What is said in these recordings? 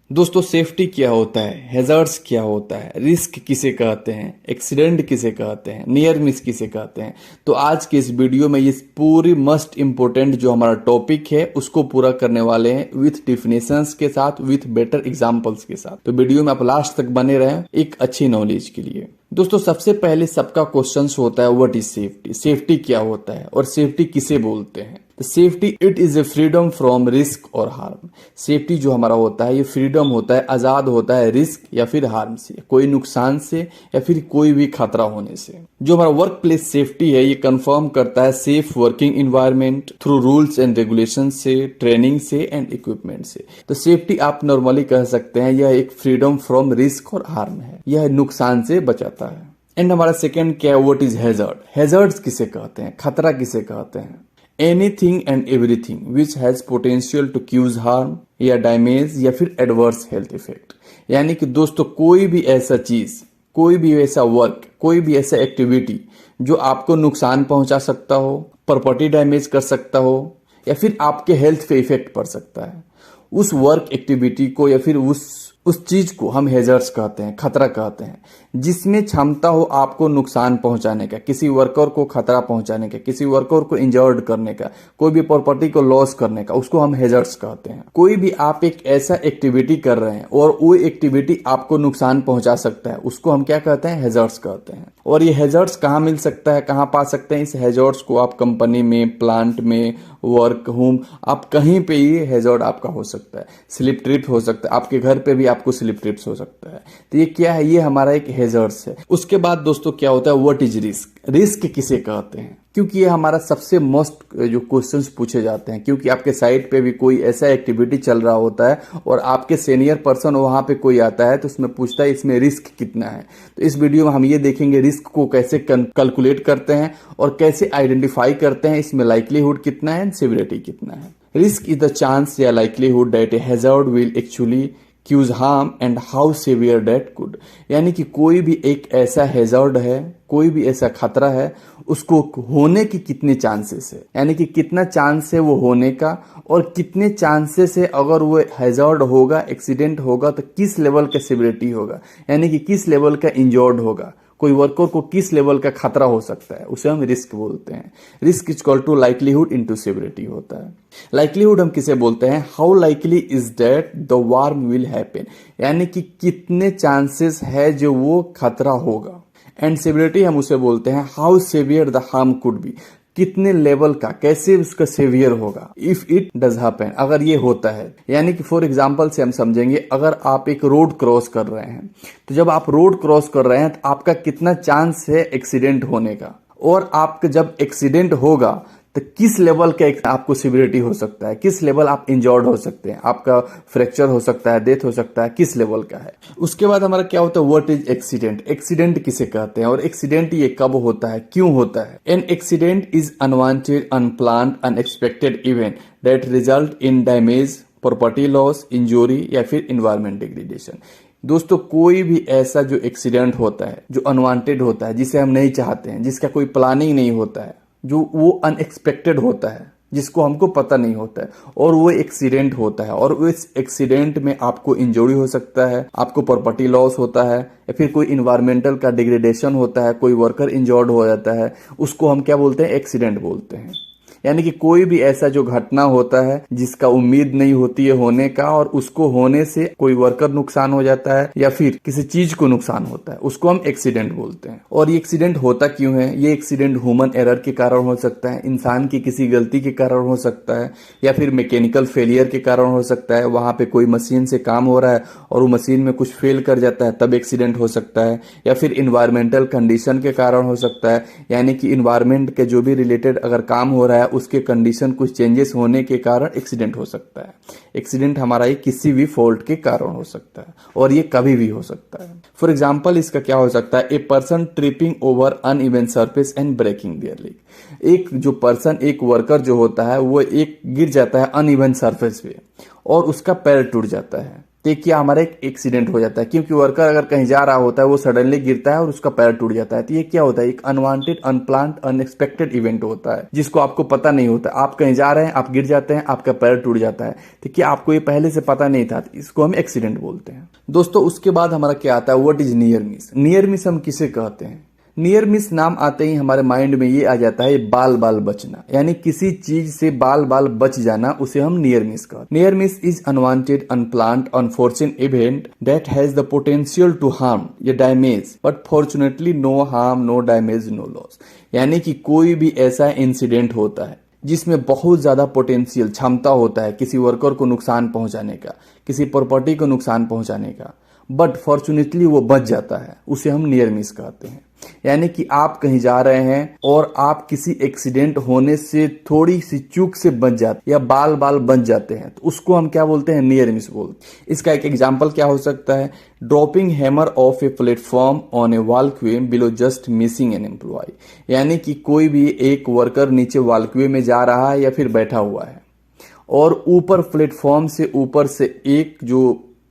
दोस्तों सेफ्टी क्या होता है, हैजार्ड्स क्या होता है, रिस्क किसे कहते हैं, एक्सीडेंट किसे कहते हैं, नियर मिस किसे कहते हैं। तो आज के इस वीडियो में ये पूरी मस्ट इम्पोर्टेंट जो हमारा टॉपिक है उसको पूरा करने वाले हैं विथ डिफिनेशंस के साथ, विथ बेटर एग्जांपल्स के साथ। तो वीडियो में आप लास्ट तक बने रहें एक अच्छी नॉलेज के लिए। दोस्तों सबसे पहले सबका क्वेश्चन होता है व्हाट इज सेफ्टी। सेफ्टी क्या होता है और सेफ्टी किसे बोलते हैं। Safety it is a freedom from risk और हार्म। सेफ्टी जो हमारा होता है ये फ्रीडम होता है, आजाद होता है रिस्क या फिर हार्म से, कोई नुकसान से या फिर कोई भी खतरा होने से। जो हमारा वर्क प्लेस सेफ्टी है ये कंफर्म करता है safe working environment through rules and regulation से, ट्रेनिंग से एंड इक्विपमेंट से। तो सेफ्टी आप नॉर्मली कह सकते हैं यह एक फ्रीडम फ्रॉम रिस्क और हार्म है, यह नुकसान से बचाता है। एंड हमारा सेकेंड क्या है, व्हाट इज हैजर्ड। हैजर्ड्स किसे कहते हैं, खतरा किसे कहते हैं। Anything and everything which has potential to cause harm या डैमेज या फिर एडवर्स हेल्थ इफेक्ट। यानी कि दोस्तों कोई भी ऐसा चीज, कोई भी ऐसा वर्क, कोई भी ऐसा एक्टिविटी जो आपको नुकसान पहुंचा सकता हो, प्रॉपर्टी डैमेज कर सकता हो या फिर आपके हेल्थ पे इफेक्ट पड़ सकता है, उस वर्क एक्टिविटी को या फिर उस चीज को हम हैजर्ड्स कहते हैं, खतरा कहते हैं। जिसमें क्षमता हो आपको नुकसान पहुंचाने का, किसी वर्कर को खतरा पहुंचाने का, किसी वर्कर को इंजर्ड करने का, कोई भी प्रॉपर्टी को लॉस करने का, उसको हम हैजर्ड्स कहते हैं। कोई भी आप एक ऐसा एक्टिविटी कर रहे हैं और वो एक्टिविटी आपको नुकसान पहुंचा सकता है, उसको हम क्या कहते हैं, हैजर्ड्स कहते हैं। और ये हैजर्ड्स कहाँ मिल सकता है, कहाँ पा सकते हैं इस हैजर्ड्स को आप कंपनी में, प्लांट में, वर्क होम, आप कहीं पे ये हैजर्ड आपका हो सकता है। स्लिप ट्रिप हो सकता है, आपके घर पे भी आपको स्लिप ट्रिप्स हो सकता है। तो ये क्या है, ये हमारा एक हैजर्ड्स है। उसके बाद दोस्तों क्या होता है, व्हाट इज रिस्क। रिस्क किसे कहते हैं, क्योंकि ये हमारा सबसे मोस्ट जो क्वेश्चंस पूछे जाते हैं, क्योंकि आपके साइट पे भी कोई ऐसा एक्टिविटी चल रहा होता है और आपके सीनियर पर्सन वहां पे कोई आता है तो उसमें पूछता है इसमें रिस्क कितना है। तो इस वीडियो में हम ये देखेंगे रिस्क को कैसे कैलकुलेट करते हैं और कैसे आइडेंटिफाई करते हैं, इसमें लाइकलीहुड कितना है, सिवियरिटी कितना है। Risk is the chance or likelihood that a hazard will actually cause harm and how severe that could. यानी कि कोई भी एक ऐसा हैजर्ड है, कोई भी ऐसा खतरा है, उसको होने की कितने चांसेस है, यानी कि कितना चांस है वो होने का और कितने चांसेस है अगर वो हैजर्ड होगा, एक्सीडेंट होगा तो किस लेवल का सिवियरिटी होगा, यानी कि किस लेवल का इंजर्ड होगा, कोई वर्कर को किस लेवल का खतरा हो सकता है, उसे हम रिस्क बोलते हैं। Risk is equal to likelihood into severity होता है। लाइकलीहुड हम किसे बोलते हैं, how likely is that the harm will happen, यानी कि कितने चांसेस है जो वो खतरा होगा। एंड सिवियरिटी हम उसे बोलते हैं how severe the harm could be, कितने लेवल का, कैसे उसका सेवियर होगा इफ इट डज हैपन, अगर ये होता है। यानी कि फॉर एग्जांपल से हम समझेंगे, अगर आप एक रोड क्रॉस कर रहे हैं तो जब आप रोड क्रॉस कर रहे हैं तो आपका कितना चांस है एक्सीडेंट होने का, और आपका जब एक्सीडेंट होगा तो किस लेवल का आपको सिवियरिटी हो सकता है, किस लेवल आप इंजर्ड हो सकते हैं, आपका फ्रैक्चर हो सकता है, डेथ हो सकता है, किस लेवल का है। उसके बाद हमारा क्या होता है, व्हाट इज एक्सीडेंट। एक्सीडेंट किसे कहते हैं और एक्सीडेंट ये कब होता है, क्यों होता है। An accident is unwanted, unplanned, unexpected event that result in damage, property loss, injury या फिर इन्वायरमेंट डिग्रेडेशन। दोस्तों कोई भी ऐसा जो एक्सीडेंट होता है, जो अनवांटेड होता है, जिसे हम नहीं चाहते हैं, जिसका कोई प्लानिंग नहीं होता है, जो वो अनएक्सपेक्टेड होता है, जिसको हमको पता नहीं होता है, और वो एक्सीडेंट होता है, और उस एक्सीडेंट में आपको इंजरी हो सकता है, आपको प्रॉपर्टी लॉस होता है या फिर कोई इन्वायरमेंटल का डिग्रेडेशन होता है, कोई वर्कर इंजर्ड हो जाता है, उसको हम क्या बोलते हैं, एक्सीडेंट बोलते हैं। यानी कि कोई भी ऐसा जो घटना होता है जिसका उम्मीद नहीं होती है होने का, और उसको होने से कोई वर्कर नुकसान हो जाता है या फिर किसी चीज को नुकसान होता है, उसको हम एक्सीडेंट बोलते हैं। और ये एक्सीडेंट होता क्यों है, ये एक्सीडेंट ह्यूमन एरर के कारण हो सकता है, इंसान की किसी गलती के कारण हो सकता है, या फिर मैकेनिकल फेलियर के कारण हो सकता है। वहां पे कोई मशीन से काम हो रहा है और वो मशीन में कुछ फेल कर जाता है, तब एक्सीडेंट हो सकता है। या फिर इन्वायरमेंटल कंडीशन के कारण हो सकता है, यानी कि इन्वायरमेंट के जो भी रिलेटेड अगर काम हो रहा है उसके कंडीशन कुछ चेंजेस होने के कारण एक्सीडेंट हो सकता है। एक्सीडेंट हमारा ये किसी भी फॉल्ट के कारण हो सकता है और ये कभी भी हो सकता है। फॉर एग्जांपल इसका क्या हो सकता है, a person tripping over uneven surface and breaking their leg. एक जो पर्सन, एक वर्कर जो होता है वो एक गिर जाता है अनइवन सरफेस पे और उसका पैर टूट जाता है, तो क्या हमारा एक एक्सीडेंट हो जाता है, क्योंकि वर्कर अगर कहीं जा रहा होता है वो सडनली गिरता है और उसका पैर टूट जाता है। तो ये क्या होता है, एक अनवांटेड, अनप्लान्ड, अनएक्सपेक्टेड इवेंट होता है जिसको आपको पता नहीं होता। आप कहीं जा रहे हैं, आप गिर जाते हैं, आपका पैर टूट जाता है। तो क्या आपको ये पहले से पता नहीं था? इसको हम एक्सीडेंट बोलते हैं दोस्तों। उसके बाद हमारा क्या आता है, what is near miss. Near miss हम किसे कहते हैं? नियर मिस नाम आते ही हमारे माइंड में ये आ जाता है बाल बाल बचना, यानी किसी चीज से बाल बाल बच जाना, उसे हम नियर मिस कहते हैं। Near miss is unwanted, unplanned, unfortunate event that has the potential to harm या damage but fortunately no harm, no damage, no loss. यानी कि कोई भी ऐसा इंसिडेंट होता है जिसमें बहुत ज्यादा पोटेंशियल, क्षमता होता है किसी वर्कर को नुकसान पहुंचाने का, किसी प्रॉपर्टी को नुकसान पहुंचाने का, बट फॉर्चुनेटली वो बच जाता है, उसे हम नियर मिस कहते हैं। यानी कि आप कहीं जा रहे हैं और आप किसी एक्सीडेंट होने से थोड़ी सी चूक से बच जाते या बाल बाल बच जाते हैं, तो उसको हम क्या बोलते हैं, नियर मिस बोलते हैं। इसका एक एग्जांपल क्या हो सकता है, dropping hammer off a platform on a walkway below just missing an employee. यानी कि कोई भी एक वर्कर नीचे वॉकवे में जा रहा है या फिर बैठा हुआ है और ऊपर प्लेटफॉर्म से ऊपर से एक जो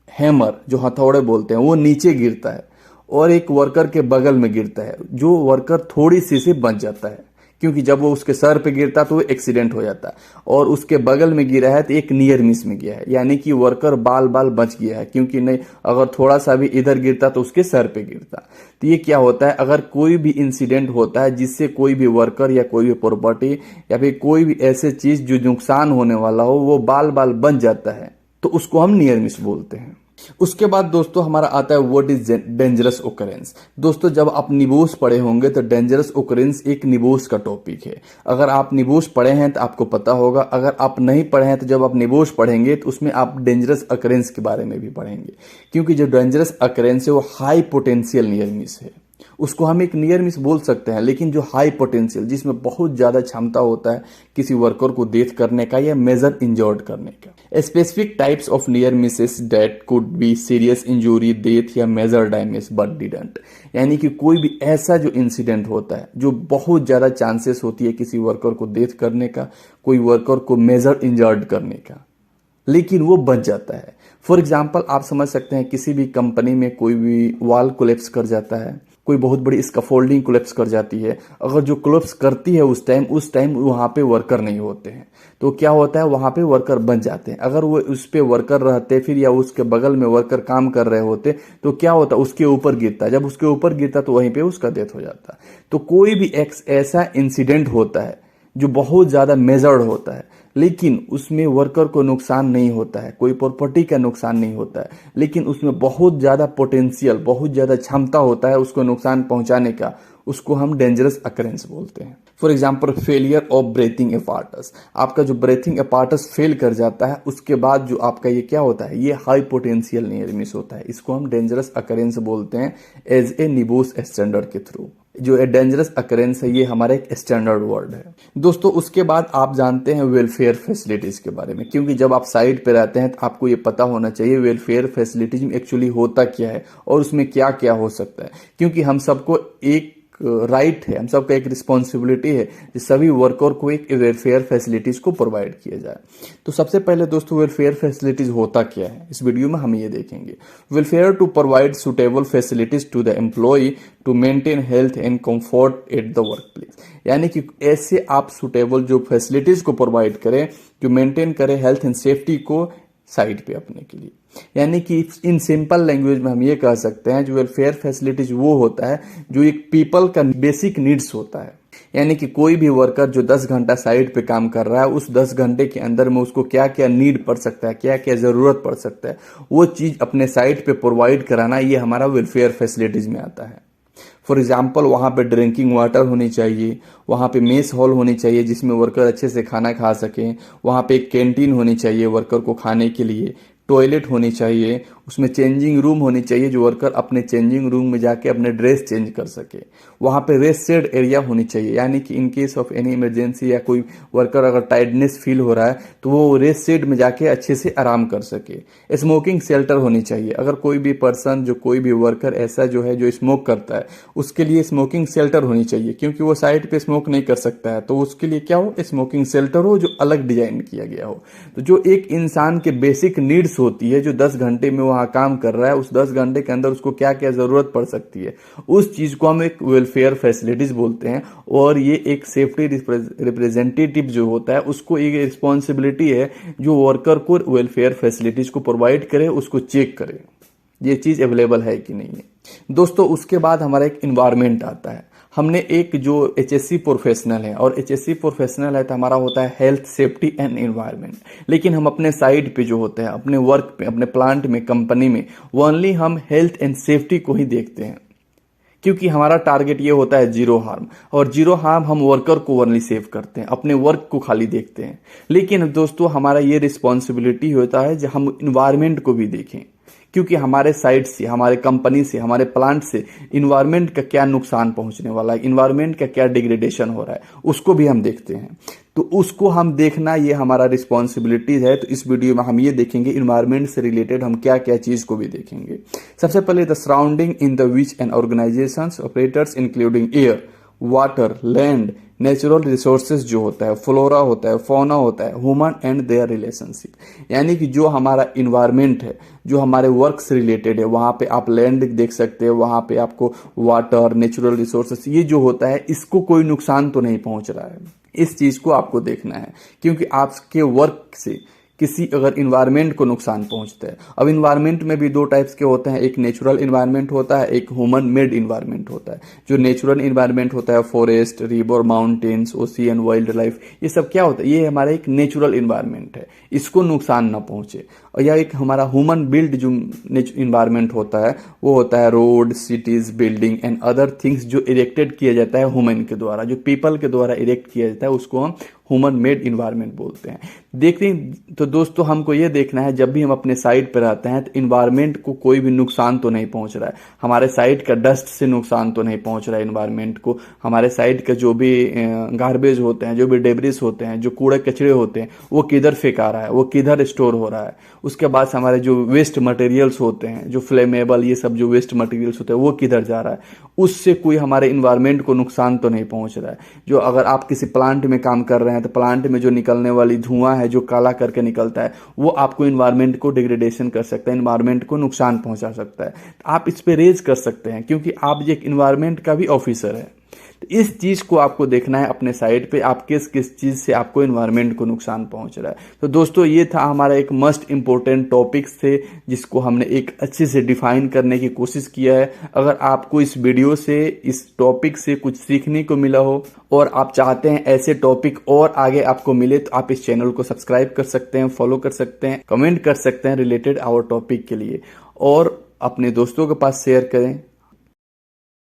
हैमर, जो हथौड़े बोलते हैं, वो नीचे गिरता है और एक वर्कर के बगल में गिरता है, जो वर्कर थोड़ी सी से बच जाता है, क्योंकि जब वो उसके सर पे गिरता तो वो एक्सीडेंट हो जाता है, और उसके बगल में गिरा है तो एक नियर मिस में गया है, यानी कि वर्कर बाल बाल बच गया है, क्योंकि नहीं अगर थोड़ा सा भी इधर गिरता तो उसके सर पे गिरता। तो ये क्या होता है, अगर कोई भी इंसिडेंट होता है जिससे कोई भी वर्कर या कोई भी प्रॉपर्टी या फिर कोई भी ऐसे चीज जो नुकसान होने वाला हो वो बाल बाल बच जाता है, तो उसको हम नियर मिस बोलते हैं। उसके बाद दोस्तों हमारा आता है व्हाट इज डेंजरस ओकरेंस। दोस्तों जब आप निबोस पढ़े होंगे तो डेंजरस ओकरेंस एक निबोस का टॉपिक है। अगर आप निबोस पढ़े हैं तो आपको पता होगा, अगर आप नहीं पढ़े हैं तो जब आप निबोस पढ़ेंगे तो उसमें आप डेंजरस ओकरेंस के बारे में भी पढ़ेंगे, क्योंकि जो डेंजरस ओकरेंस है वो हाई पोटेंशियल नियर मिस है। उसको हम एक नियर मिस बोल सकते हैं, लेकिन जो हाई पोटेंशियल, जिसमें बहुत ज्यादा क्षमता होता है किसी वर्कर को डेथ करने का या मेजर इंजर्ड करने का। Specific types of near Mrs that could be serious injury, death या मेजर डैमेज बट डिडंट। यानी कि कोई भी ऐसा जो इंसिडेंट होता है जो बहुत ज्यादा चांसेस होती है किसी वर्कर को डेथ करने का, कोई वर्कर को मेजर इंजर्ड करने का, लेकिन वो बच जाता है। फॉर एग्जाम्पल आप समझ सकते हैं किसी भी कंपनी में कोई भी वॉल कोलेप्स कर जाता है, कोई बहुत बड़ी स्कैफोल्डिंग कोलेप्स कर जाती है। अगर जो कोलेप्स करती है उस टाइम वहां पे वर्कर नहीं होते हैं, तो क्या होता है, वहां पे वर्कर बच जाते हैं। अगर वो उस पे वर्कर रहते फिर या उसके बगल में वर्कर काम कर रहे होते तो क्या होता, उसके ऊपर गिरता, जब उसके ऊपर गिरता तो वहीं पे उसका डेथ हो जाता। तो कोई भी ऐसा इंसिडेंट होता है जो बहुत ज्यादा मेजर्ड होता है, लेकिन उसमें वर्कर को नुकसान नहीं होता है, कोई प्रॉपर्टी का नुकसान नहीं होता है, लेकिन उसमें बहुत ज्यादा पोटेंशियल, बहुत ज्यादा क्षमता होता है उसको नुकसान पहुंचाने का, उसको हम डेंजरस अकरेंस बोलते हैं। For example failure of breathing apparatus. आपका जो ब्रीथिंग एपार्टस फेल कर जाता है उसके बाद जो आपका ये क्या होता है, ये हाई पोटेंशियल नियर मिस होता है। इसको हम डेंजरस अकरेंस बोलते हैं एज ए निबोस स्टैंडर्ड के थ्रू। जो डेंजरस अकरेंस है ये हमारा एक स्टैंडर्ड वर्ड है दोस्तों। उसके बाद आप जानते हैं वेलफेयर फैसिलिटीज के बारे में, क्योंकि जब आप साइट पे रहते हैं तो आपको ये पता होना चाहिए वेलफेयर फैसिलिटीज में एक्चुअली होता क्या है और उसमें क्या क्या हो सकता है, क्योंकि हम सबको एक राइट है, हम सबका एक रिस्पॉन्सिबिलिटी है कि सभी वर्कर को एक वेलफेयर फैसिलिटीज को प्रोवाइड किया जाए। तो सबसे पहले दोस्तों वेलफेयर फैसिलिटीज होता क्या है, इस वीडियो में हम ये देखेंगे। Welfare to provide suitable facilities to the employee to maintain health and comfort at the work place. यानी कि ऐसे आप सुटेबल जो फैसिलिटीज को प्रोवाइड करें जो मेंटेन करें हेल्थ एंड सेफ्टी को साइड पे अपने के लिए। यानी कि इन सिंपल लैंग्वेज में हम ये कह सकते हैं जो वेलफेयर फैसिलिटीज वो होता है जो एक पीपल का बेसिक नीड्स होता है। यानी कि कोई भी वर्कर जो 10 घंटा साइट पे काम कर रहा है उस 10 घंटे के अंदर में उसको क्या क्या नीड पड़ सकता है, क्या क्या जरूरत पड़ सकता है, वो चीज अपने साइट पे प्रोवाइड कराना, ये हमारा वेलफेयर फैसिलिटीज में आता है। फॉर एग्जाम्पल वहाँ पे ड्रिंकिंग वाटर होनी चाहिए, वहाँ पे मेस हॉल होनी चाहिए जिसमें वर्कर अच्छे से खाना खा सकें, वहाँ पे एक कैंटीन होनी चाहिए वर्कर को खाने के लिए, टॉयलेट होनी चाहिए, उसमें चेंजिंग रूम होनी चाहिए जो वर्कर अपने चेंजिंग रूम में जाके अपने ड्रेस चेंज कर सके, वहाँ पे रेस्ट शेड एरिया होनी चाहिए, यानी कि in case of any emergency या कोई वर्कर अगर टायर्डनेस फील हो रहा है तो वो रेस्ट शेड में जाके अच्छे से आराम कर सके। स्मोकिंग शेल्टर होनी चाहिए, अगर कोई भी पर्सन जो कोई भी वर्कर ऐसा जो है जो स्मोक करता है उसके लिए स्मोकिंग शेल्टर होनी चाहिए, क्योंकि वो साइड पे स्मोक नहीं कर सकता है, तो उसके लिए क्या हो, स्मोकिंग शेल्टर हो जो अलग डिजाइन किया गया हो। तो जो एक इंसान के बेसिक नीड्स यूनिट्स होती है जो 10 घंटे में वहां काम कर रहा है, उस 10 घंटे के अंदर उसको क्या क्या जरूरत पड़ सकती है, उस चीज को हम एक वेलफेयर फैसिलिटीज बोलते हैं। और ये एक सेफ्टी रिप्रेजेंटेटिव जो होता है उसको एक रिस्पॉन्सिबिलिटी है जो वर्कर को वेलफेयर फैसिलिटीज को प्रोवाइड करे, उसको चेक करे ये चीज अवेलेबल है कि नहीं है। दोस्तों उसके बाद हमारा एक इन्वायरमेंट आता है। हमने एक जो एचएससी प्रोफेशनल है, और एचएससी प्रोफेशनल है तो हमारा होता है हेल्थ, सेफ्टी एंड एनवायरनमेंट। लेकिन हम अपने साइड पे जो होते हैं, अपने वर्क पे, अपने प्लांट में, कंपनी में, ओनली हम हेल्थ एंड सेफ्टी को ही देखते हैं, क्योंकि हमारा टारगेट ये होता है जीरो हार्म। और जीरो हार्म हम वर्कर को ओनली सेव करते हैं, अपने वर्क को खाली देखते हैं। लेकिन दोस्तों हमारा ये रिस्पॉन्सिबिलिटी होता है जो हम इन्वायरमेंट को भी देखें, क्योंकि हमारे साइड से, हमारे कंपनी से, हमारे प्लांट से इन्वायरमेंट का क्या नुकसान पहुंचने वाला है, इन्वायरमेंट का क्या डिग्रेडेशन हो रहा है, उसको भी हम देखते हैं। तो उसको हम देखना ये हमारा रिस्पॉन्सिबिलिटी है। तो इस वीडियो में हम ये देखेंगे इन्वायरमेंट से रिलेटेड हम क्या क्या चीज को भी देखेंगे। सबसे पहले the surrounding in the which and organisations operators including air, water, land, natural resources जो होता है, फ्लोरा होता है, फौना होता है, ह्यूमन एंड देयर रिलेशनशिप। यानी कि जो हमारा इन्वायरमेंट है, जो हमारे वर्क से रिलेटेड है, वहां पे आप लैंड देख सकते हैं, वहां पे आपको वाटर, नेचुरल रिसोर्सेज, ये जो होता है इसको कोई नुकसान तो नहीं पहुंच रहा है। इस चीज को आपको देखना है, क्योंकि आपके वर्क से किसी अगर इन्वायरमेंट को नुकसान पहुंचता है। अब इन्वायरमेंट में भी दो टाइप्स के होते हैं, एक नेचुरल इन्वायरमेंट होता है, एक ह्यूमन मेड इन्वायरमेंट होता है। जो नेचुरल इन्वायरमेंट होता है, forest, river, mountains, ocean, wild life, ये सब क्या होता है, ये हमारा एक नेचुरल इन्वायरमेंट है, इसको नुकसान ना पहुंचे। और यह एक हमारा ह्यूमन बिल्ड जो इन्वायरमेंट होता है वो होता है road, cities, building and other things जो इरेक्टेड किया जाता है ह्यूमन के द्वारा, जो पीपल के द्वारा इरेक्ट किया जाता है, उसको हम ह्यूमन मेड इन्वायरमेंट बोलते हैं। देखते तो दोस्तों हमको ये देखना है जब भी हम अपने साइट पर रहते हैं तो इन्वायरमेंट को कोई भी नुकसान तो नहीं पहुंच रहा है, हमारे साइट का डस्ट से नुकसान तो नहीं पहुंच रहा है इन्वायरमेंट को, हमारे साइट का जो भी गार्बेज होते हैं, जो भी डेब्रिस होते हैं, जो कूड़े कचरे होते हैं, वो किधर फेंका रहा है, वो किधर स्टोर हो रहा है। उसके बाद हमारे जो वेस्ट मटेरियल्स होते हैं, जो फ्लेमेबल, ये सब जो वेस्ट मटेरियल्स होते हैं, वो किधर जा रहा है, उससे कोई हमारे इन्वायरमेंट को नुकसान तो नहीं पहुंच रहा है। जो अगर आप किसी प्लांट में काम कर रहे हैं तो प्लांट में जो निकलने वाली धुआं है, जो काला करके निकलता है, वो आपको इन्वायरमेंट को डिग्रेडेशन कर सकता है, इन्वायरमेंट को नुकसान पहुंचा सकता है। आप इस पे रेज कर सकते हैं, क्योंकि आप एक इन्वायरमेंट का भी ऑफिसर है। तो इस चीज को आपको देखना है अपने साइड पे, आप किस किस चीज से आपको इन्वायरमेंट को नुकसान पहुंच रहा है। तो दोस्तों ये था हमारा एक मस्ट इंपोर्टेंट टॉपिक्स थे जिसको हमने एक अच्छे से डिफाइन करने की कोशिश किया है। अगर आपको इस वीडियो से, इस टॉपिक से कुछ सीखने को मिला हो और आप चाहते हैं ऐसे टॉपिक और आगे आपको मिले, तो आप इस चैनल को सब्सक्राइब कर सकते हैं, फॉलो कर सकते हैं, कमेंट कर सकते हैं रिलेटेड आवर टॉपिक के लिए, और अपने दोस्तों के पास शेयर करें।